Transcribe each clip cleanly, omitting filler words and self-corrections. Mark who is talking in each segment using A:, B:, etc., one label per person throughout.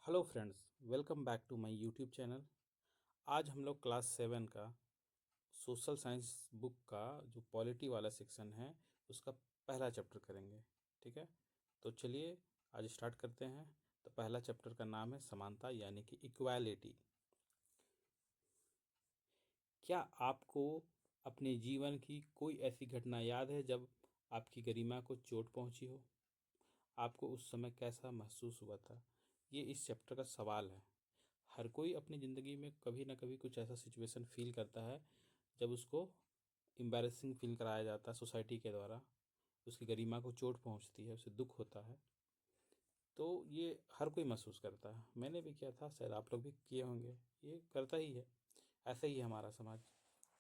A: Hello friends, welcome back to my YouTube channel. आज हम लोग क्लास 7 का सोशल साइंस बुक का जो पॉलिटी वाला सेक्शन है उसका पहला चैप्टर करेंगे। ठीक है, तो चलिए आज स्टार्ट करते हैं। तो पहला चैप्टर का नाम है समानता यानी कि इक्वालिटी। क्या आपको अपने जीवन की कोई ऐसी घटना याद है जब आपकी गरिमा को चोट पहुंची हो? आपको उस समय कैसा महसूस हुआ था? ये इस चैप्टर का सवाल है। हर कोई अपनी ज़िंदगी में कभी ना कभी कुछ ऐसा सिचुएशन फील करता है जब उसको एम्बैरेसिंग फील कराया जाता है सोसाइटी के द्वारा, उसकी गरिमा को चोट पहुंचती है, उसे दुख होता है। तो ये हर कोई महसूस करता है, मैंने भी किया था, शायद आप लोग भी किए होंगे। ये करता ही है, ऐसा ही है हमारा समाज।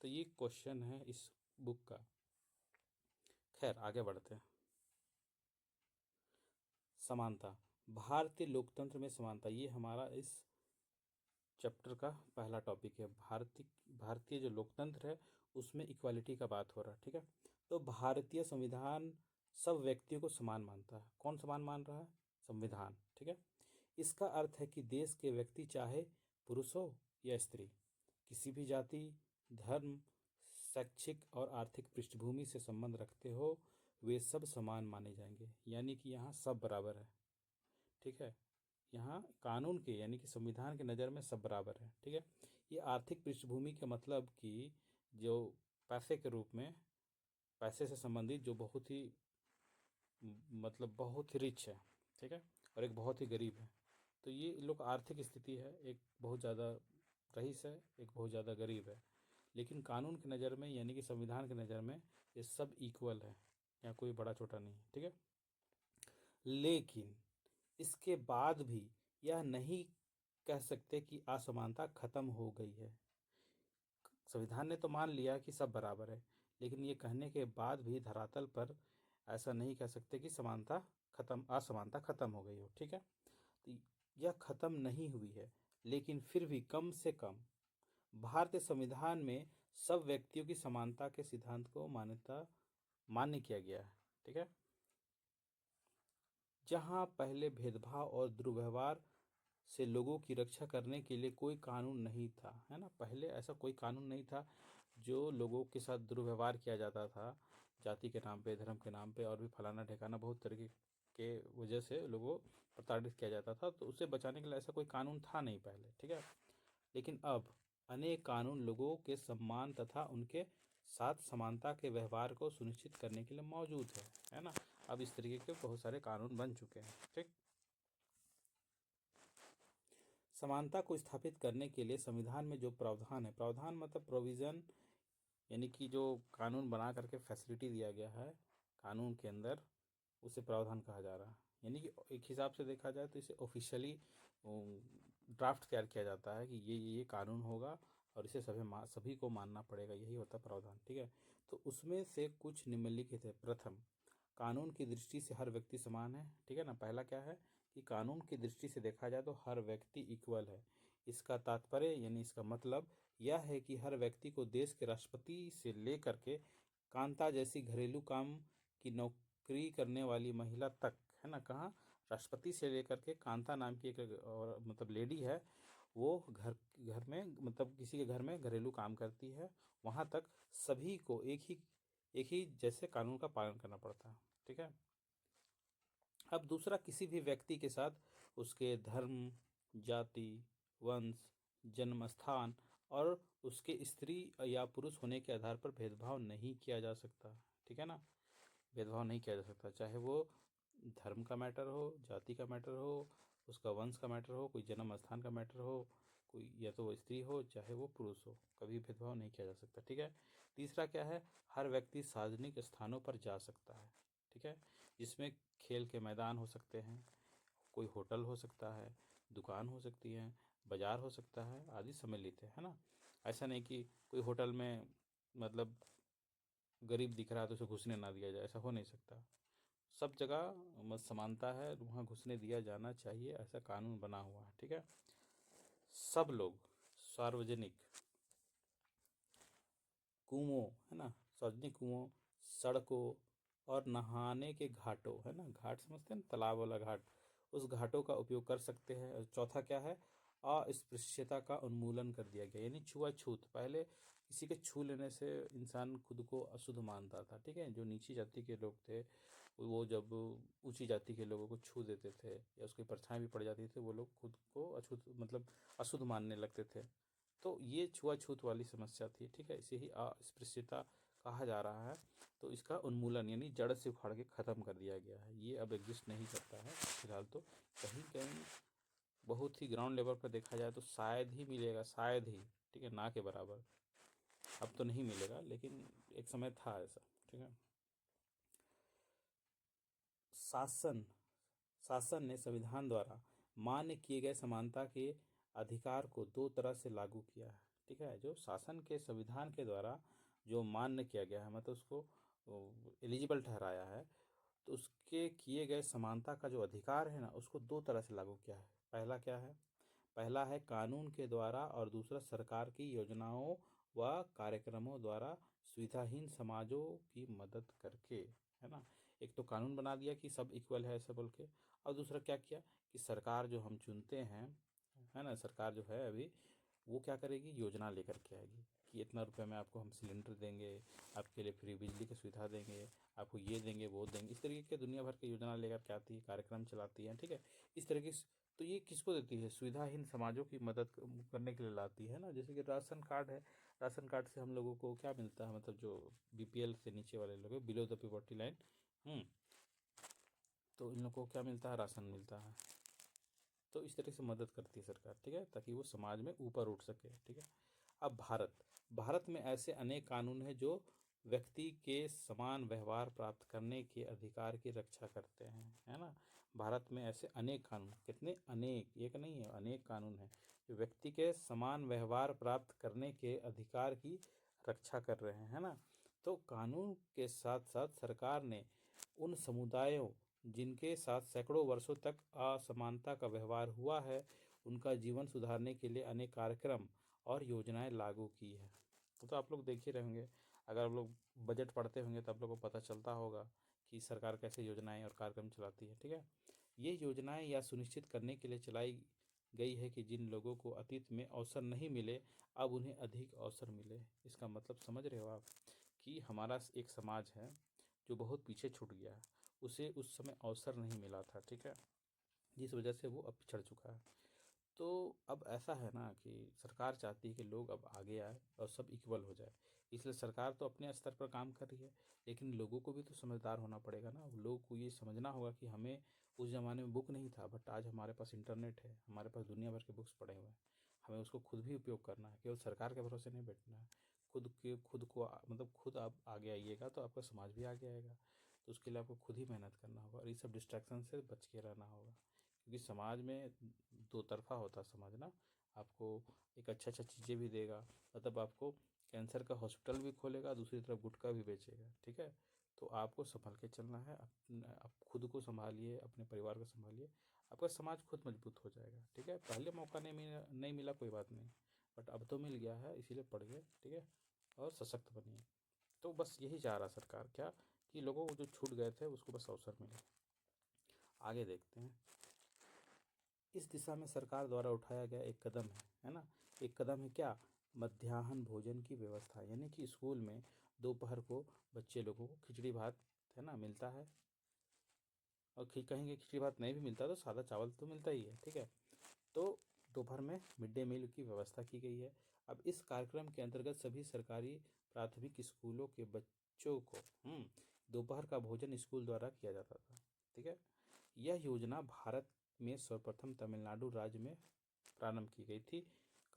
A: तो ये क्वेश्चन है इस बुक का। खैर आगे बढ़ते हैं। समानता, भारतीय लोकतंत्र में समानता, ये हमारा इस चैप्टर का पहला टॉपिक है। भारतीय भारतीय जो लोकतंत्र है उसमें इक्वालिटी का बात हो रहा है। ठीक है, तो भारतीय संविधान सब व्यक्तियों को समान मानता है। कौन समान मान रहा है? संविधान। ठीक है, इसका अर्थ है कि देश के व्यक्ति चाहे पुरुष हो या स्त्री, किसी भी जाति, धर्म, शैक्षिक और आर्थिक पृष्ठभूमि से संबंध रखते हो, वे सब समान माने जाएंगे। यानी कि यहाँ सब बराबर है। ठीक है, यहाँ कानून के यानी कि संविधान के नज़र में सब बराबर है। ठीक है, ये आर्थिक पृष्ठभूमि का मतलब कि जो पैसे के रूप में, पैसे से संबंधित जो बहुत ही मतलब बहुत ही रिच है। ठीक है, और एक बहुत ही गरीब है। तो ये लोग आर्थिक स्थिति है, एक बहुत ज़्यादा रईस है, एक बहुत ज़्यादा गरीब है। लेकिन कानून की नज़र में यानी कि संविधान की नज़र में ये सब इक्वल है, यहाँ कोई बड़ा छोटा नहीं है। ठीक है, लेकिन इसके बाद भी यह नहीं कह सकते कि असमानता खत्म हो गई है। संविधान ने तो मान लिया कि सब बराबर है, लेकिन ये कहने के बाद भी धरातल पर ऐसा नहीं कह सकते कि असमानता खत्म हो गई हो। ठीक है, तो यह खत्म नहीं हुई है, लेकिन फिर भी कम से कम भारतीय संविधान में सब व्यक्तियों की समानता के सिद्धांत को मान्य किया गया है। ठीक है, जहाँ पहले भेदभाव और दुर्व्यवहार से लोगों की रक्षा करने के लिए कोई कानून नहीं था, है ना, पहले ऐसा कोई कानून नहीं था। जो लोगों के साथ दुर्व्यवहार किया जाता था जाति के नाम पे, धर्म के नाम पे, और भी फलाना ठिकाना बहुत तरीके के वजह से लोगों को प्रताड़ित किया जाता था, तो उससे बचाने के लिए ऐसा कोई कानून था नहीं पहले। ठीक है, लेकिन अब अनेक कानून लोगों के सम्मान तथा उनके साथ समानता के व्यवहार को सुनिश्चित करने के लिए मौजूद है ना। अब इस तरीके के बहुत सारे कानून बन चुके हैं। ठीक, समानता को स्थापित करने के लिए संविधान में जो प्रावधान है, प्रावधान मतलब प्रोविज़न, यानी कि जो कानून बना करके फैसिलिटी दिया गया है कानून के अंदर, उसे प्रावधान कहा जा रहा है। यानी कि एक हिसाब से देखा जाए तो इसे ऑफिशियली ड्राफ्ट तैयार किया जाता है कि ये कानून होगा और इसे सभी को मानना पड़ेगा, यही होता है प्रावधान। ठीक है, तो उसमें से कुछ निम्नलिखित है। प्रथम, कानून की दृष्टि से हर व्यक्ति समान है। ठीक है ना, पहला क्या है कि कानून की दृष्टि से देखा जाए तो हर व्यक्ति इक्वल है। इसका तात्पर्य यानी इसका मतलब यह है कि हर व्यक्ति को देश के राष्ट्रपति से लेकर के कांता जैसी घरेलू काम की नौकरी करने वाली महिला तक, है ना, कहाँ, राष्ट्रपति से लेकर के कांता नाम की एक और मतलब लेडी है, वो घर घर में मतलब किसी के घर में घरेलू काम करती है, वहाँ तक सभी को एक ही जैसे कानून का पालन करना पड़ता है। ठीक है, अब दूसरा, किसी भी व्यक्ति के साथ उसके धर्म, जाति, वंश, जन्म स्थान और उसके स्त्री या पुरुष होने के आधार पर भेदभाव नहीं किया जा सकता। ठीक है ना, भेदभाव नहीं किया जा सकता, चाहे वो धर्म का मैटर हो, जाति का मैटर हो, उसका वंश का मैटर हो, कोई जन्म स्थान का मैटर हो, कोई या तो वो स्त्री हो चाहे वो पुरुष हो, कभी भेदभाव नहीं किया जा सकता। ठीक है, तीसरा क्या है, हर व्यक्ति सार्वजनिक स्थानों पर जा सकता है। ठीक है, जिसमें खेल के मैदान हो सकते हैं, कोई होटल हो सकता है, दुकान हो सकती है, बाजार हो सकता है, आदि सम्मिलित है ना। ऐसा नहीं कि कोई होटल में मतलब गरीब दिख रहा है तो उसे घुसने ना दिया जाए, ऐसा हो नहीं सकता। सब जगह समानता है, वहाँ घुसने दिया जाना चाहिए, ऐसा कानून बना हुआ है। ठीक है, सब लोग सार्वजनिक कुओं, है ना, सार्वजनिक कुओं, सड़कों और नहाने के घाटों, है ना, घाट समझते हैं ना, तालाब वाला घाट, उस घाटों का उपयोग कर सकते हैं। और चौथा क्या है, अस्पृश्यता का उन्मूलन कर दिया गया, यानी छुआछूत। पहले किसी के छू लेने से इंसान खुद को अशुद्ध मानता था, ठीक है। जो नीची जाति के लोग थे वो जब ऊंची जाति के लोगों को छू देते थे या उसकी परछाई भी पड़ जाती थी, वो लोग खुद को अछूत मतलब अशुद्ध मानने लगते थे। तो ये छुआछूत वाली समस्या थी, ठीक है। इसे ही अस्पृश्यता कहा जा रहा है। तो इसका उन्मूलन यानी जड़ से उखाड़ के ख़त्म कर दिया गया है। ये अब एग्जिस्ट नहीं करता है फिलहाल। तो कहीं कहीं बहुत ही ग्राउंड लेवल पर देखा जाए तो शायद ही मिलेगा, शायद ही, ठीक है, ना के बराबर। अब तो नहीं मिलेगा, लेकिन एक समय था ऐसा, ठीक है। शासन शासन ने संविधान द्वारा मान्य किए गए समानता के अधिकार को दो तरह से लागू किया है, ठीक है। जो शासन के संविधान के द्वारा जो मान्य किया गया है, मतलब उसको एलिजिबल ठहराया है, तो उसके किए गए समानता का जो अधिकार है ना, उसको दो तरह से लागू किया है। पहला क्या है, पहला है कानून के द्वारा, और दूसरा सरकार की योजनाओं व कार्यक्रमों द्वारा सुविधाहीन समाजों की मदद करके, है ना। एक तो कानून बना दिया कि सब इक्वल है ऐसे बोल के, और दूसरा क्या किया कि सरकार जो हम चुनते हैं, है ना, सरकार जो है अभी वो क्या करेगी, योजना लेकर के आएगी कि इतना रुपए में आपको हम सिलेंडर देंगे, आपके लिए फ्री बिजली की सुविधा देंगे, आपको ये देंगे वो देंगे। इस तरीके के दुनिया भर की योजना लेकर के आती है, कार्यक्रम चलाती है, ठीक है। इस तरीके से तो ये किसको देती है, सुविधाहीन समाजों की मदद करने के लिए लाती है ना। जैसे कि राशन कार्ड है, राशन कार्ड से हम लोगों को क्या मिलता है, मतलब जो बीपीएल से नीचे वाले लोग हैं, बिलो द पॉवर्टी लाइन, तो इन लोगों को क्या मिलता है, राशन मिलता है। तो इस तरह से मदद करती है सरकार, ठीक है, ताकि वो समाज में ऊपर उठ सके, ठीक है। अब भारत भारत में ऐसे अनेक कानून हैं जो व्यक्ति के समान व्यवहार प्राप्त करने के अधिकार की रक्षा करते हैं, है ना। भारत में ऐसे अनेक कानून, कितने, अनेक, एक नहीं है, अनेक कानून हैं जो व्यक्ति के समान व्यवहार प्राप्त करने के अधिकार की रक्षा कर रहे हैं, है ना। तो कानून के साथ साथ सरकार ने उन समुदायों जिनके साथ सैकड़ों वर्षों तक असमानता का व्यवहार हुआ है, उनका जीवन सुधारने के लिए अनेक कार्यक्रम और योजनाएं लागू की है। तो आप लोग देख ही रहे होंगे, अगर आप लोग बजट पढ़ते होंगे तो आप लोग को पता चलता होगा कि सरकार कैसे योजनाएं और कार्यक्रम चलाती है, ठीक है। ये योजनाएं यह सुनिश्चित करने के लिए चलाई गई है कि जिन लोगों को अतीत में अवसर नहीं मिले, अब उन्हें अधिक अवसर मिले। इसका मतलब समझ रहे हो आप कि हमारा एक समाज है जो बहुत पीछे छूट गया है, उसे उस समय अवसर नहीं मिला था, ठीक है, जिस वजह से वो अब पिछड़ चुका है। तो अब ऐसा है ना कि सरकार चाहती है कि लोग अब आगे आए और सब इक्वल हो जाए। इसलिए सरकार तो अपने स्तर पर काम कर रही है, लेकिन लोगों को भी तो समझदार होना पड़ेगा ना। लोगों को ये समझना होगा कि हमें उस ज़माने में बुक नहीं था, बट आज हमारे पास इंटरनेट है, हमारे पास दुनिया भर के बुक्स पड़े हुए हैं। हमें उसको खुद भी उपयोग करना है, केवल सरकार के भरोसे नहीं बैठना है। खुद को मतलब खुद आप आगे आइएगा तो आपका समाज भी आगे आएगा। तो उसके लिए आपको खुद ही मेहनत करना होगा, और ये सब डिस्ट्रैक्शन से बच के रहना होगा, क्योंकि समाज में दो तरफा होता है समाज ना। आपको एक अच्छा चीज़ें भी देगा, मतलब आपको कैंसर का हॉस्पिटल भी खोलेगा, दूसरी तरफ गुटखा भी बेचेगा, ठीक है। तो आपको संभल के चलना है, आप खुद को संभालिए, अपने परिवार को संभालिए, आपका समाज खुद मजबूत हो जाएगा, ठीक है। पहले मौका नहीं मिला कोई बात नहीं, बट अब तो मिल गया है, इसीलिए पढ़िए, ठीक है, और सशक्त बनिए। तो बस यही चाह रहा सरकार, क्या कि लोगों को जो छूट गए थे उसको बस अवसर मिले। आगे देखते हैं। इस दिशा में सरकार द्वारा उठाया गया एक कदम है ना। एक कदम है क्या, मध्याह्न भोजन की व्यवस्था, यानी कि स्कूल में दोपहर को बच्चे लोगों को खिचड़ी भात, है ना, मिलता है। और कहेंगे खिचड़ी भात नहीं भी मिलता तो सादा चावल तो मिलता ही है, ठीक है। तो दोपहर में मिड डे मील की व्यवस्था की गई है। अब इस कार्यक्रम के अंतर्गत सभी सरकारी प्राथमिक स्कूलों के बच्चों को दोपहर का भोजन स्कूल द्वारा किया जाता था, ठीक है। यह योजना भारत में सर्वप्रथम तमिलनाडु राज्य में प्रारंभ की गई थी।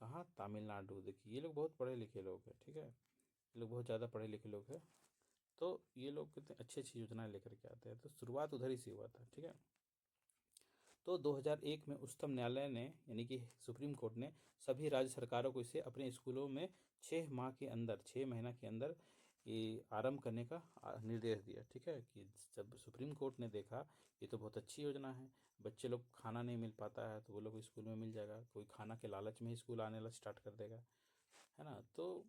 A: कहाँ, तमिलनाडु। देखिए ये लोग बहुत पढ़े लिखे लोग हैं, ठीक है, ये लोग बहुत ज़्यादा पढ़े लिखे लोग हैं। तो ये लोग कितने अच्छी अच्छी योजनाएं लेकर के आते हैं, तो शुरुआत उधर ही से हुआ था, ठीक है। तो 2001 में उच्चतम न्यायालय ने, यानी कि सुप्रीम कोर्ट ने, सभी राज्य सरकारों को इसे अपने स्कूलों में 6 माह के अंदर, 6 महीना के अंदर ये आरंभ करने का निर्देश दिया, ठीक है। कि जब सुप्रीम कोर्ट ने देखा ये तो बहुत अच्छी योजना है, बच्चे लोग खाना नहीं मिल पाता है तो वो लोग स्कूल में मिल जाएगा, कोई खाना के लालच में ही स्कूल आने ला स्टार्ट कर देगा, है ना। तो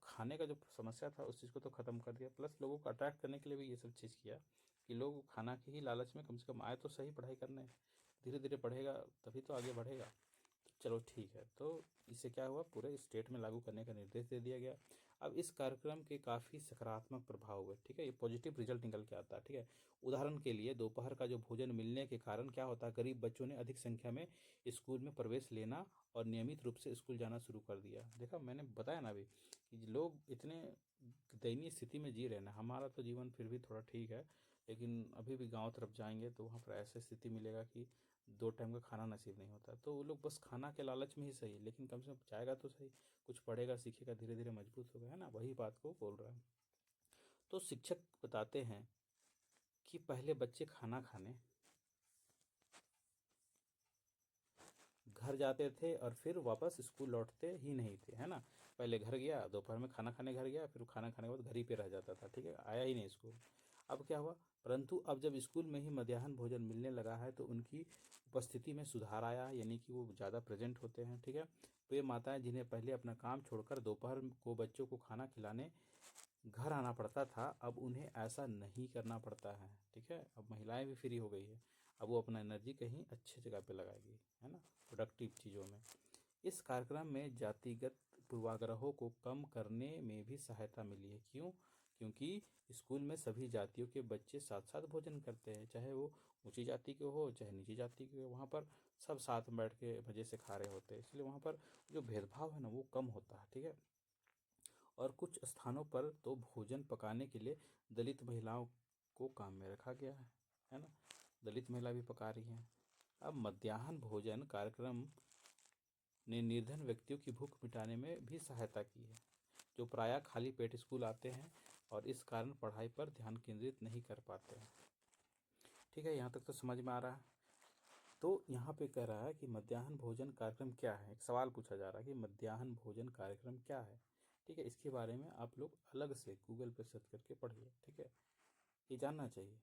A: खाने का जो समस्या था उस चीज़ को तो ख़त्म कर दिया, प्लस लोगों को अट्रैक्ट करने के लिए भी ये सब चीज़ किया कि लोग खाना के ही लालच में कम से कम आए तो सही पढ़ाई करने, धीरे धीरे पढ़ेगा तभी तो आगे बढ़ेगा। चलो ठीक है, तो इससे क्या हुआ, पूरे स्टेट में लागू करने का निर्देश दे दिया गया। अब इस कार्यक्रम के काफ़ी सकारात्मक प्रभाव हुए, ठीक है, ये पॉजिटिव रिजल्ट निकल के आता है, ठीक है। उदाहरण के लिए दोपहर का जो भोजन मिलने के कारण क्या होता है, गरीब बच्चों ने अधिक संख्या में स्कूल में प्रवेश लेना और नियमित रूप से स्कूल जाना शुरू कर दिया। देखा, मैंने बताया ना अभी कि लोग इतने दयनीय स्थिति में जी रहे हैं ना। हमारा तो जीवन फिर भी थोड़ा ठीक है, लेकिन अभी भी गांव तरफ जाएंगे तो वहाँ पर ऐसी स्थिति मिलेगा कि 2 टाइम का खाना नसीब नहीं होता। तो वो लोग बस खाना के लालच में ही सही, लेकिन कम से कम जाएगा तो सही, कुछ पढ़ेगा सीखेगा, धीरे धीरे मजबूत होगा, है ना, वही बात को बोल रहा है। तो शिक्षक बताते हैं कि पहले बच्चे खाना खाने घर जाते थे और फिर वापस स्कूल लौटते ही नहीं थे, है ना। पहले घर गया, दोपहर में खाना खाने घर गया, फिर खाना खाने के बाद घर ही पे रह जाता था, ठीक है, आया ही नहीं स्कूल। अब क्या हुआ, परंतु अब जब स्कूल में ही मध्याह्न भोजन मिलने लगा है तो उनकी उपस्थिति में सुधार आया, यानी कि वो ज़्यादा प्रेजेंट होते हैं, ठीक है। वे माताएं जिन्हें पहले अपना काम छोड़कर दोपहर को बच्चों को खाना खिलाने घर आना पड़ता था, अब उन्हें ऐसा नहीं करना पड़ता है, ठीक है। अब महिलाएं भी फ्री हो गई है, अब वो अपना एनर्जी कहीं अच्छी जगह पे लगाएगी, है ना, प्रोडक्टिव चीज़ों में। इस कार्यक्रम में जातिगत पूर्वाग्रहों को कम करने में भी सहायता मिली है। क्यों? क्योंकि स्कूल में सभी जातियों के बच्चे साथ साथ भोजन करते हैं, चाहे वो ऊंची जाति के हो चाहे नीची जाति के हो, वहाँ पर सब साथ में बैठ के मज़े से खा रहे होते हैं, इसलिए वहाँ पर जो भेदभाव है ना वो कम होता है, ठीक है। और कुछ स्थानों पर तो भोजन पकाने के लिए दलित महिलाओं को काम में रखा गया है ना, दलित महिला भी पका रही हैं। अब मध्याह्न भोजन कार्यक्रम ने निर्धन व्यक्तियों की भूख मिटाने में भी सहायता की है, जो प्रायः खाली पेट स्कूल आते हैं और इस कारण पढ़ाई पर ध्यान केंद्रित नहीं कर पाते हैं, ठीक है। यहाँ तक तो समझ में आ रहा है। तो यहाँ पे कह रहा है कि मध्याह्न भोजन कार्यक्रम क्या है, एक सवाल पूछा जा रहा है कि मध्याह्न भोजन कार्यक्रम क्या है, ठीक है। इसके बारे में आप लोग अलग से गूगल पे सर्च करके पढ़िए, ठीक है, ये जानना चाहिए।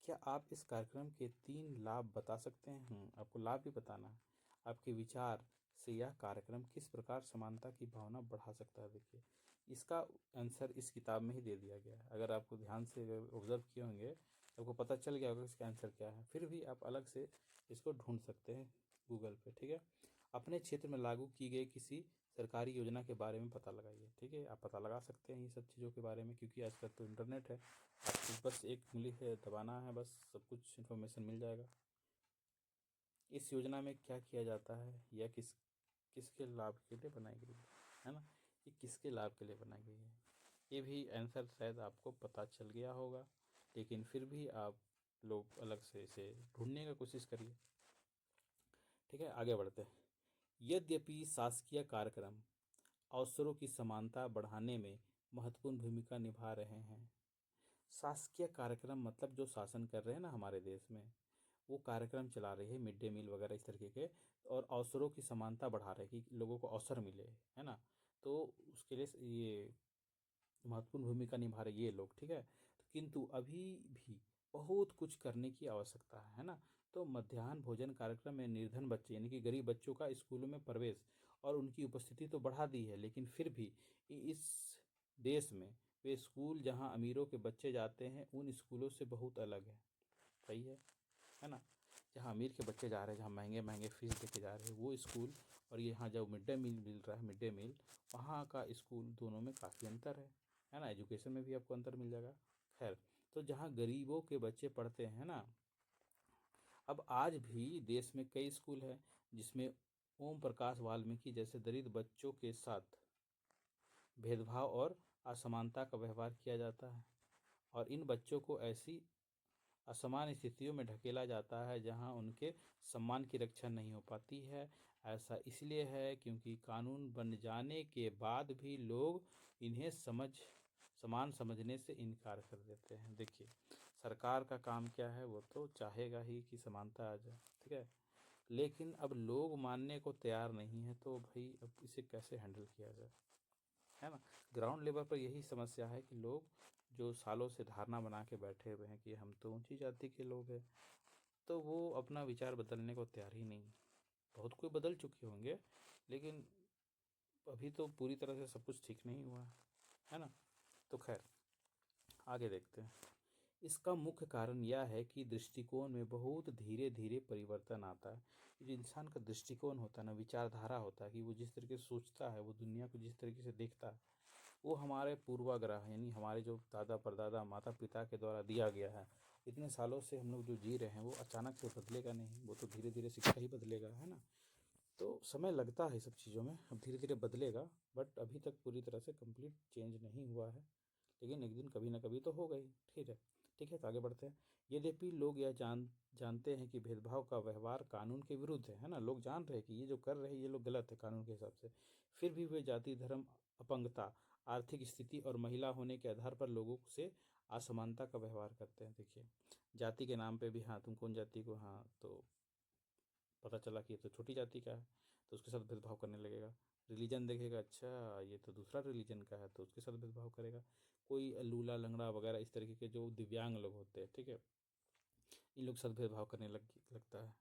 A: क्या आप इस कार्यक्रम के 3 लाभ बता सकते हैं? आपको लाभ भी बताना है। आपके विचार से यह कार्यक्रम किस प्रकार समानता की भावना बढ़ा सकता है? देखिए, इसका आंसर इस किताब में ही दे दिया गया है। अगर आपको ध्यान से ऑब्जर्व किए होंगे तो आपको पता चल गया होगा इसका आंसर क्या है, फिर भी आप अलग से इसको ढूंढ सकते हैं गूगल पे, ठीक है। अपने क्षेत्र में लागू की गई किसी सरकारी योजना के बारे में पता लगाइए, ठीक है। आप पता लगा सकते हैं ये सब चीज़ों के बारे में, क्योंकि आजकल तो इंटरनेट है, आपको बस एक उंगली है दबाना है, बस सब कुछ इन्फॉर्मेशन मिल जाएगा। इस योजना में क्या किया जाता है या किसके लाभ के लिए बनाई गई है ना, ये किसके लाभ के लिए बनाई गई है, ये भी आंसर शायद आपको पता चल गया होगा, लेकिन फिर भी आप लोग अलग से इसे ढूंढने का कोशिश करिए, ठीक है। आगे बढ़ते हैं। यद्यपि शासकीय कार्यक्रम अवसरों की समानता बढ़ाने में महत्वपूर्ण भूमिका निभा रहे हैं। शासकीय कार्यक्रम मतलब जो शासन कर रहे हैं ना हमारे देश में, वो कार्यक्रम चला रही है, मिड डे मील वगैरह इस तरीके के, और अवसरों की समानता बढ़ा रहे हैं कि लोगों को अवसर मिले, है ना। तो उसके लिए ये महत्वपूर्ण भूमिका निभा रहे ये लोग, ठीक है। तो किंतु अभी भी बहुत कुछ करने की आवश्यकता है ना। तो मध्याह्न भोजन कार्यक्रम में निर्धन बच्चे यानी कि गरीब बच्चों का स्कूलों में प्रवेश और उनकी उपस्थिति तो बढ़ा दी है, लेकिन फिर भी इस देश में वे स्कूल जहां अमीरों के बच्चे जाते हैं उन स्कूलों से बहुत अलग है, सही है ना। जहाँ अमीर के बच्चे जा रहे हैं, जहाँ महंगे महंगे फीस दे के जा रहे हैं वो स्कूल, और यहाँ जो मिड डे मील मिल रहा है, मिड डे मील, वहाँ का स्कूल, दोनों में काफ़ी अंतर है ना। एजुकेशन में भी आपको अंतर मिल जाएगा। खैर, तो जहाँ गरीबों के बच्चे पढ़ते हैं ना, अब आज भी देश में कई स्कूल हैं जिसमें ओम प्रकाश वाल्मीकि जैसे दलित बच्चों के साथ भेदभाव और असमानता का व्यवहार किया जाता है, और इन बच्चों को ऐसी असमान स्थितियों में ढकेला जाता है जहां उनके सम्मान की रक्षा नहीं हो पाती है। ऐसा इसलिए है क्योंकि कानून बन जाने के बाद भी लोग इन्हें समान समझने से इनकार कर देते हैं। देखिए, सरकार का काम क्या है, वो तो चाहेगा ही कि समानता आ जाए, ठीक है, लेकिन अब लोग मानने को तैयार नहीं है, तो भाई अब इसे कैसे हैंडल किया जाए, है ना। ग्राउंड लेवल पर यही समस्या है कि लोग जो सालों से धारणा बना के बैठे हुए हैं कि हम तो ऊंची जाति के लोग हैं, तो वो अपना विचार बदलने को तैयार ही नहीं। बहुत कोई बदल चुके होंगे, लेकिन अभी तो पूरी तरह से सब कुछ ठीक नहीं हुआ है ना। तो खैर, आगे देखते हैं। इसका मुख्य कारण यह है कि दृष्टिकोण में बहुत धीरे धीरे परिवर्तन आता है। जो इंसान का दृष्टिकोण होता है ना, विचारधारा होता है कि वो जिस तरीके से सोचता है, वो दुनिया को जिस तरीके से देखता है, वो हमारे पूर्वाग्रह यानी हमारे जो दादा परदादा माता पिता के द्वारा दिया गया है। इतने सालों से हम लोग जो जी रहे हैं वो अचानक से बदलेगा नहीं, वो तो धीरे धीरे शिक्षा ही बदलेगा, है ना। तो समय लगता है सब चीज़ों में, अब धीरे धीरे बदलेगा, बट अभी तक पूरी तरह से कंप्लीट चेंज नहीं हुआ है, लेकिन एक दिन कभी ना कभी तो होगा ही। ठीक है, ठीक है, तो आगे बढ़ते हैं। यद्यपि लोग यह जानते हैं कि भेदभाव का व्यवहार कानून के विरुद्ध है ना, लोग जान रहे हैं कि ये जो कर रहे हैं ये लोग गलत है कानून के हिसाब से, फिर भी वे जाति धर्म अपंगता आर्थिक स्थिति और महिला होने के आधार पर लोगों से असमानता का व्यवहार करते हैं। देखिए, जाति के नाम पे भी, हाँ तुम कौन जाति को, हाँ तो पता चला कि ये तो छोटी जाति का है तो उसके साथ भेदभाव करने लगेगा। रिलीजन देखेगा, अच्छा ये तो दूसरा रिलीजन का है तो उसके साथ भेदभाव करेगा। कोई लूला लंगड़ा वगैरह इस तरीके के जो दिव्यांग लोग होते हैं, ठीक है, इन लोग के साथ भेदभाव करने लगता है।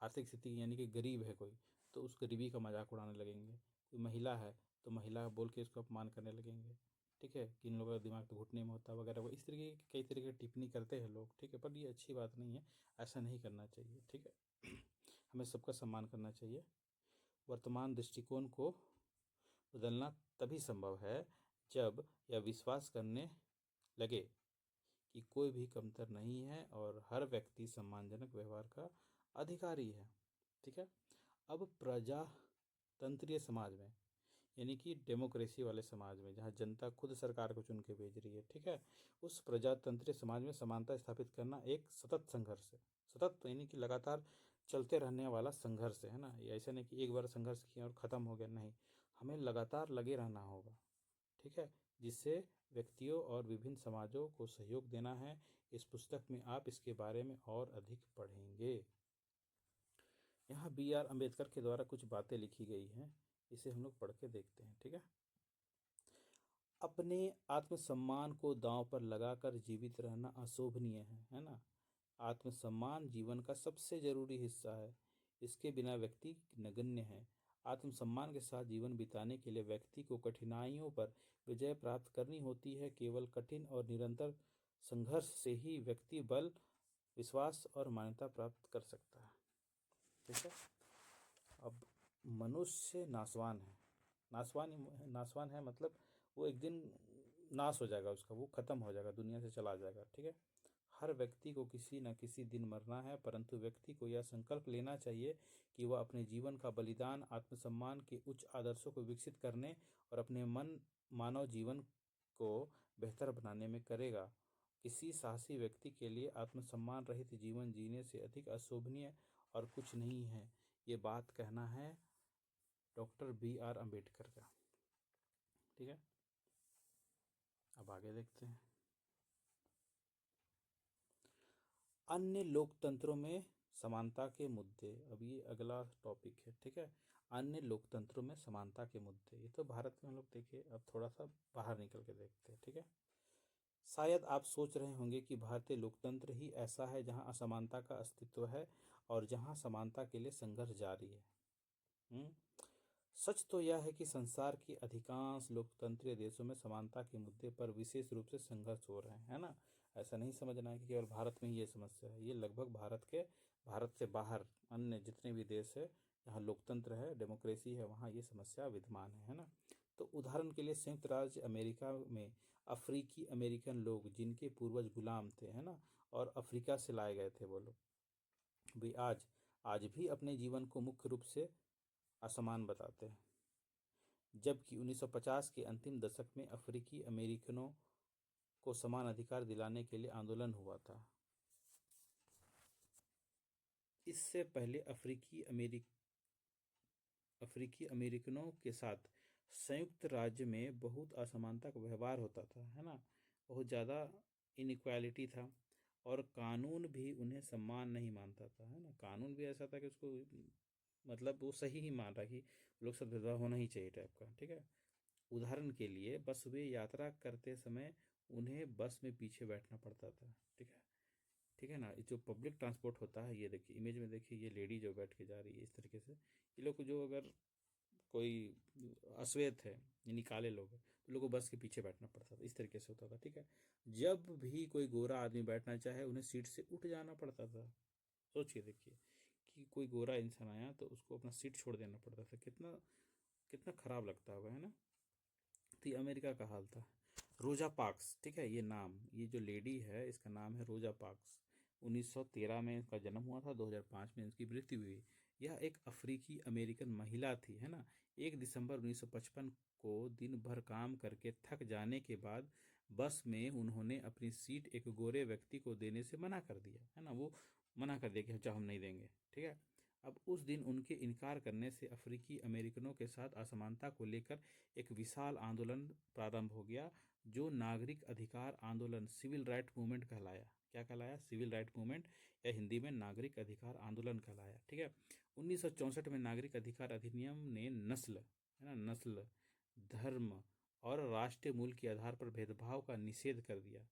A: आर्थिक स्थिति यानी कि गरीब है कोई तो उस गरीबी का मजाक उड़ाने लगेंगे। कोई महिला है तो महिला बोल के उसको अपमान करने लगेंगे। ठीक है, कि इन लोगों का दिमाग तो घुटने में होता है वगैरह इस तरीके की कई तरीके की टिप्पणी करते हैं लोग। ठीक है, पर ये अच्छी बात नहीं है, ऐसा नहीं करना चाहिए। ठीक है, हमें सबका सम्मान करना चाहिए। वर्तमान दृष्टिकोण को बदलना तभी संभव है जब यह विश्वास करने लगे कि कोई भी कमतर नहीं है और हर व्यक्ति सम्मानजनक व्यवहार का अधिकारी है। ठीक है, अब प्रजातंत्रीय समाज में यानी कि डेमोक्रेसी वाले समाज में जहाँ जनता खुद सरकार को चुन के भेज रही है, ठीक है, उस प्रजातंत्रीय समाज में समानता स्थापित करना एक सतत संघर्ष है। सतत यानी कि लगातार चलते रहने वाला संघर्ष है ना, ये ऐसा नहीं कि एक बार संघर्ष किया और ख़त्म हो गया, नहीं, हमें लगातार लगे रहना होगा। ठीक है, जिससे व्यक्तियों और विभिन्न समाजों को सहयोग देना है। इस पुस्तक में आप इसके बारे में और अधिक पढ़ेंगे। यहाँ B.R. अम्बेडकर के द्वारा कुछ बातें लिखी गई हैं, इसे हम लोग पढ़ के देखते हैं। ठीक है, अपने आत्मसम्मान को दांव पर लगाकर जीवित रहना अशोभनीय है ना। आत्मसम्मान जीवन का सबसे जरूरी हिस्सा है, इसके बिना व्यक्ति नगण्य है। आत्मसम्मान के साथ जीवन बिताने के लिए व्यक्ति को कठिनाइयों पर विजय प्राप्त करनी होती है। केवल कठिन और निरंतर संघर्ष से ही व्यक्ति बल विश्वास और मान्यता प्राप्त कर सकता है। ठीक है, अब मनुष्य नासवान है। नासवान है मतलब वो एक दिन नाश हो जाएगा, उसका वो खत्म हो जाएगा, दुनिया से चला जाएगा। ठीक है, हर व्यक्ति को किसी न किसी दिन मरना है, परंतु व्यक्ति को यह संकल्प लेना चाहिए कि वह अपने जीवन का बलिदान आत्मसम्मान के उच्च आदर्शों को विकसित करने और अपने मानव जीवन को बेहतर बनाने में करेगा। किसी साहसी व्यक्ति के लिए आत्मसम्मान रहित जीवन जीने से अधिक अशोभनीय और कुछ नहीं है। ये बात कहना है डॉक्टर B.R. अम्बेडकर का। ठीक है, अब आगे देखते हैं। अन्य लोकतंत्रों में समानता के मुद्दे, अब ये अगला टॉपिक है। ठीक है, अन्य लोकतंत्रों में समानता के मुद्दे, ये तो भारत में हम लोग देखे, अब थोड़ा सा बाहर निकल के देखते हैं। ठीक है, शायद आप सोच रहे होंगे कि भारतीय लोकतंत्र ही ऐसा है जहां असमानता का अस्तित्व है और जहां समानता के लिए संघर्ष जारी है। हम्म सच तो यह है कि संसार के अधिकांश लोकतंत्रीय देशों में समानता के मुद्दे पर विशेष रूप से संघर्ष हो रहे हैं, है ना। ऐसा नहीं समझना है कि केवल भारत में ही ये समस्या है, ये लगभग भारत से बाहर अन्य जितने भी देश है जहाँ लोकतंत्र है, डेमोक्रेसी है, वहाँ ये समस्या विद्यमान है ना। तो उदाहरण के लिए संयुक्त राज्य अमेरिका में अफ्रीकी अमेरिकन लोग जिनके पूर्वज गुलाम थे, है ना, और अफ्रीका से लाए गए थे, वो लोग भी आज भी अपने जीवन को मुख्य रूप से असमान बताते हैं। जबकि 1950 के अंतिम दशक में अफ्रीकी अमेरिकनों को समान अधिकार दिलाने के लिए आंदोलन हुआ था। इससे पहले अफ्रीकी अमेरिकनों के साथ संयुक्त राज्य में बहुत असमानता का व्यवहार होता था, है ना, बहुत ज़्यादा इनइक्वालिटी था और कानून भी उन्हें सम्मान नहीं मानता था, है ना। कानून भी ऐसा था कि उसको मतलब वो सही ही मान रहा कि लोग से भेदभाव होना ही चाहिए टाइप का। ठीक है, उदाहरण के लिए बस वे यात्रा करते समय उन्हें बस में पीछे बैठना पड़ता था। ठीक है, ठीक है ना, जो पब्लिक ट्रांसपोर्ट होता है, ये देखिए इमेज में देखिए, ये लेडी जो बैठ के जा रही है इस तरीके से, ये लोग जो अगर कोई अश्वेत है यानी काले लोग हैं तो लोगों को बस के पीछे बैठना पड़ता था, इस तरीके से होता था। ठीक है, जब भी कोई गोरा आदमी बैठना चाहे उन्हें सीट से उठ जाना पड़ता था। सोचिए देखिए कि कोई गोरा इंसान आया तो उसको अपना सीट छोड़ देना पड़ता था, कितना कितना खराब लगता होगा, है ना। तो ये अमेरिका का हाल था। रोजा पार्क्स, ठीक है, ये नाम, ये जो लेडी है इसका नाम है रोजा पार्क्स। 1913 में इसका जन्म हुआ था, 2005 में इसकी मृत्यु हुई। यह एक अफ्रीकी अमेरिकन महिला थी, है ना। 1 दिसंबर 1955 को दिन भर काम करके थक जाने के बाद बस में उन्होंने अपनी सीट एक गोरे व्यक्ति को देने से मना कर दिया, है ना। वो मना कर दिया कि अच्छा हम नहीं देंगे, ठीक है। अब उस दिन उनके इनकार करने से अफ्रीकी अमेरिकनों के साथ असमानता को लेकर एक विशाल आंदोलन प्रारंभ हो गया, जो नागरिक अधिकार आंदोलन, सिविल राइट मूवमेंट कहलाया। क्या कहलाया? सिविल राइट मूवमेंट, या हिंदी में नागरिक अधिकार आंदोलन कहलाया। ठीक है, 1964 में नागरिक अधिकार अधिनियम ने नस्ल, है ना, नस्ल, धर्म और राष्ट्रीय मूल के आधार पर भेदभाव का निषेध कर दिया,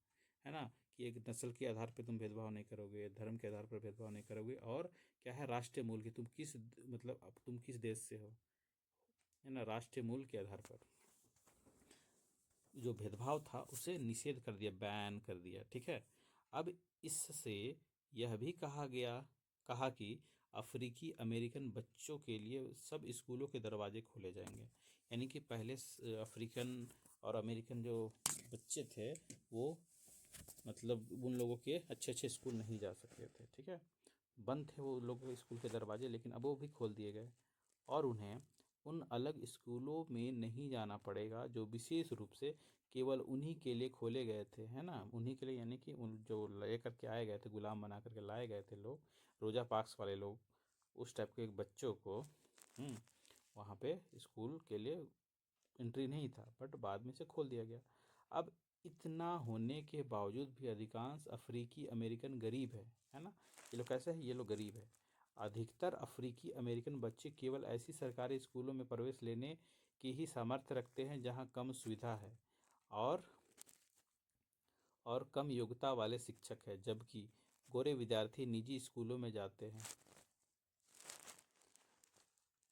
A: है ना, कि एक नस्ल के आधार पर तुम भेदभाव नहीं करोगे, धर्म के आधार पर भेदभाव नहीं करोगे, और क्या है, राष्ट्रीय मूल की, तुम किस, मतलब अब तुम किस देश से हो, है ना, राष्ट्रीय मूल के आधार पर जो भेदभाव था उसे निषेध कर दिया, बैन कर दिया। ठीक है, अब इससे यह भी कहा कि अफ्रीकी अमेरिकन बच्चों के लिए सब स्कूलों के दरवाजे खोले जाएंगे। यानी कि पहले अफ्रीकन और अमेरिकन जो बच्चे थे वो, मतलब उन लोगों के अच्छे अच्छे स्कूल नहीं जा सकते थे। ठीक है, बंद थे वो लोग स्कूल के दरवाजे, लेकिन अब वो भी खोल दिए गए और उन्हें उन अलग स्कूलों में नहीं जाना पड़ेगा जो विशेष रूप से केवल उन्हीं के लिए खोले गए थे, है ना। उन्हीं के लिए, यानी कि उन जो लेकर के आए गए थे, गुलाम बना करके लाए गए थे लोग, रोजा पार्क्स वाले लोग, उस टाइप के बच्चों को वहाँ पे स्कूल के लिए एंट्री नहीं था, बट बाद में से खोल दिया गया। अब इतना होने के बावजूद भी अधिकांश अफ्रीकी अमेरिकन गरीब है ना। ये लोग कैसे हैं? ये लोग गरीब है। अधिकतर अफ्रीकी अमेरिकन बच्चे केवल ऐसी सरकारी स्कूलों में प्रवेश लेने की ही सामर्थ्य रखते हैं जहां कम सुविधा है और कम योग्यता वाले शिक्षक है, जबकि गोरे विद्यार्थी निजी स्कूलों में जाते हैं,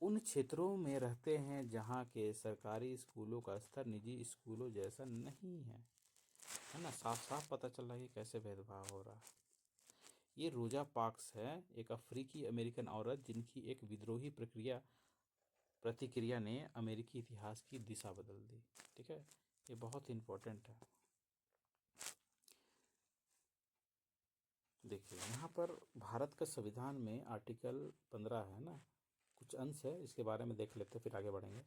A: उन क्षेत्रों में रहते हैं जहां के सरकारी स्कूलों का स्तर निजी स्कूलों जैसा नहीं है ना। साफ साफ पता चल रहा है कि कैसे भेदभाव हो रहा है। ये रोजा पार्क्स है, एक अफ्रीकी अमेरिकन औरत जिनकी एक विद्रोही प्रतिक्रिया ने अमेरिकी इतिहास की दिशा बदल दी। ठीक है, ये बहुत इंपॉर्टेंट है। देखिए यहाँ पर भारत का संविधान में आर्टिकल 15 है ना, कुछ अंश है, इसके बारे में देख लेते हैं फिर आगे बढ़ेंगे।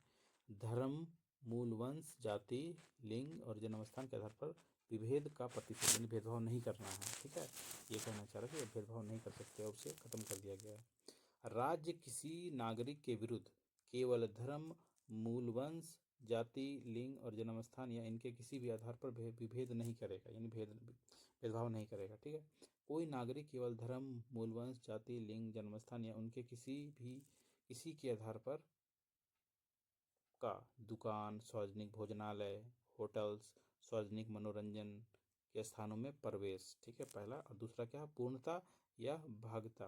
A: धर्म, मूल वंश, जाति, लिंग और जन्मस्थान के आधार पर विभेद का प्रतिषेध, यानी भेदभाव नहीं करना है। ठीक है, ये कहना चाह रहा है कि भेदभाव नहीं कर सकते और उसे खत्म कर दिया गया है। राज्य किसी नागरिक के विरुद्ध केवल धर्म, मूल वंश, जाति, लिंग और जन्मस्थान या इनके किसी भी आधार पर विभेद नहीं करेगा, यानी भेदभाव नहीं करेगा। ठीक है, कोई नागरिक केवल धर्म, मूल वंश, जाति, लिंग, जन्मस्थान या उनके किसी के आधार पर का दुकान, सार्वजनिक भोजनालय, होटल्स, सार्वजनिक मनोरंजन के स्थानों में प्रवेश, ठीक है, पहला। और दूसरा क्या है? पूर्णता या भागता,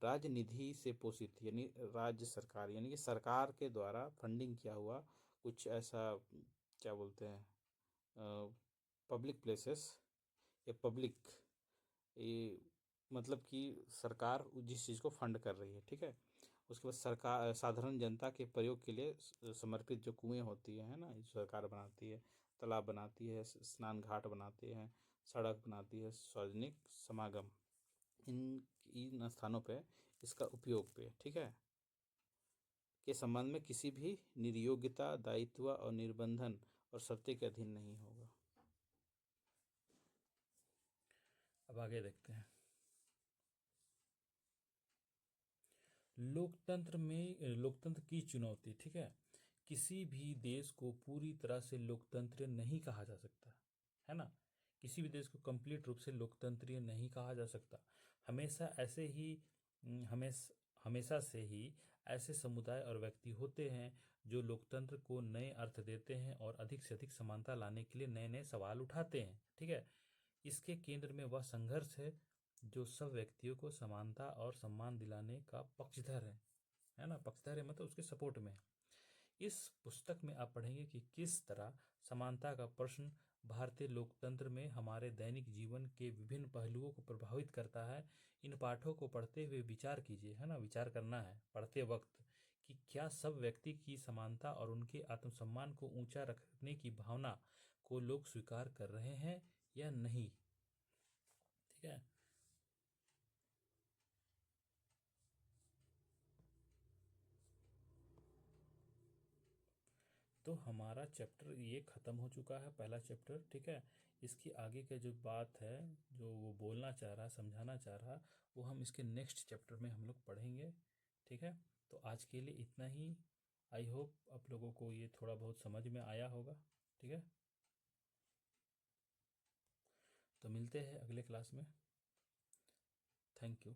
A: राज्य निधि से पोषित, यानी राज्य सरकार, यानी कि सरकार के द्वारा फंडिंग किया हुआ कुछ ऐसा, क्या बोलते हैं, पब्लिक प्लेसेस या पब्लिक, ये मतलब कि सरकार जिस चीज़ को फंड कर रही है। ठीक है, उसके बाद सरकार साधारण जनता के प्रयोग के लिए समर्पित जो कुएं होती है ना, जो सरकार बनाती है, तालाब बनाती है, स्नान घाट बनाती है, सड़क बनाती है, सार्वजनिक समागम, इन स्थानों पे इसका उपयोग पे, ठीक है, के संबंध में किसी भी निर्योग्यता, दायित्व और निर्बंधन और शर्तें के अधीन नहीं होगा। अब आगे देखते हैं। लोकतंत्र की चुनौती। ठीक है, किसी भी देश को पूरी तरह से लोकतंत्रीय नहीं कहा जा सकता, है ना। किसी भी देश को कंप्लीट रूप से लोकतंत्रीय नहीं कहा जा सकता। हमेशा ऐसे ही हमेशा से ही ऐसे समुदाय और व्यक्ति होते हैं जो लोकतंत्र को नए अर्थ देते हैं और अधिक से अधिक समानता लाने के लिए नए नए सवाल उठाते हैं। ठीक है, इसके केंद्र में वह संघर्ष है जो सब व्यक्तियों को समानता और सम्मान दिलाने का पक्षधर है ना। पक्षधर है मतलब उसके सपोर्ट में।
B: इस पुस्तक में आप पढ़ेंगे कि किस तरह समानता का प्रश्न भारतीय लोकतंत्र में हमारे दैनिक जीवन के विभिन्न पहलुओं को प्रभावित करता है। इन पाठों को पढ़ते हुए विचार कीजिए, है ना, विचार करना है पढ़ते वक्त कि क्या सब व्यक्ति की समानता और उनके आत्मसम्मान को ऊंचा रखने की भावना को लोग स्वीकार कर रहे हैं या नहीं। ठीक है। तो हमारा चैप्टर ये ख़त्म हो चुका है, पहला चैप्टर। ठीक है। इसकी आगे का जो बात है, जो वो बोलना चाह रहा, समझाना चाह रहा, वो हम इसके नेक्स्ट चैप्टर में हम लोग पढ़ेंगे। ठीक है। तो आज के लिए इतना ही। आई होप आप लोगों को ये थोड़ा बहुत समझ में आया होगा। ठीक है। तो मिलते हैं अगले क्लास में। Thank you.